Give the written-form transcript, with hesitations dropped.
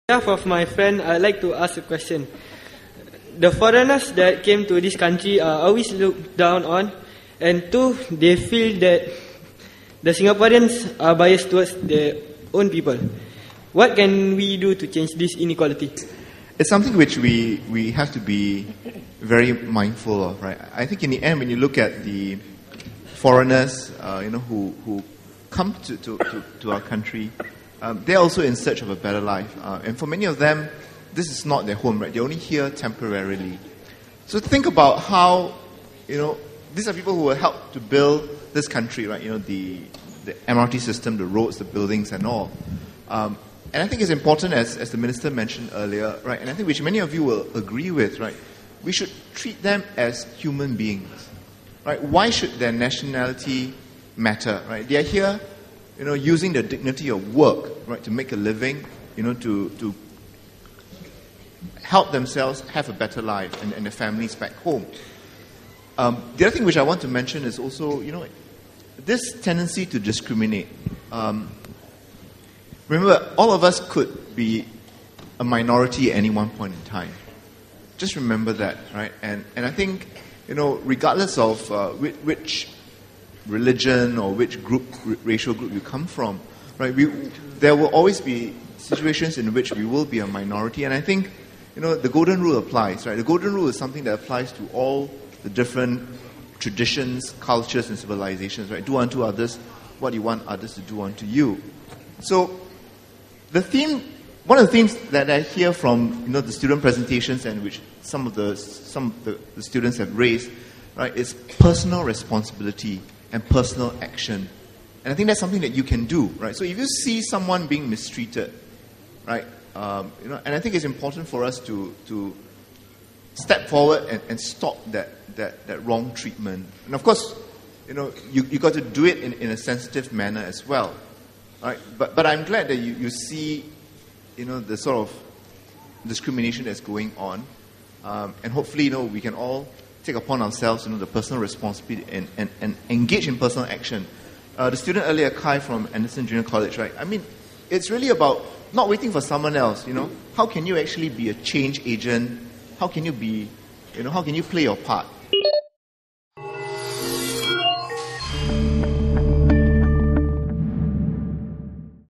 behalf of my friend, I'd like to ask a question. The foreigners that came to this country are always looked down on, and two, they feel that the Singaporeans are biased towards their own people. What can we do to change this inequality? It's something which we have to be very mindful of, right? I think in the end, when you look at the foreigners, who come to our country, they're also in search of a better life, and for many of them, this is not their home, right? They're only here temporarily. So think about how, these are people who will help to build this country, right? The MRT system, the roads, the buildings, and all. And I think it's important, as the minister mentioned earlier, right? And I think which many of you will agree with, right? We should treat them as human beings, right? Why should their nationality matter, right? They are here, using the dignity of work, right, to make a living, to help themselves have a better life and their families back home. The other thing which I want to mention is also, this tendency to discriminate. Remember, all of us could be a minority at any one point in time. Just remember that, right? And I think, regardless of which religion or which racial group you come from, right? There will always be situations in which we will be a minority, and I think, the golden rule applies, right? The golden rule is something that applies to all the different traditions, cultures, and civilizations, right? Do unto others what you want others to do unto you. So, one of the themes that I hear from the student presentations, and which some of the students have raised, right, is personal responsibility and personal action. And I think that's something that you can do, right? So if you see someone being mistreated, right, and I think it's important for us to step forward and stop that wrong treatment. And of course, you got to do it in a sensitive manner as well, right? But I'm glad that you see, the sort of discrimination that's going on, and hopefully, we can all take upon ourselves, the personal responsibility and engage in personal action. The student earlier, Kai from Anderson Junior College, right? I mean, it's really about not waiting for someone else, How can you actually be a change agent? How can you be, how can you play your part?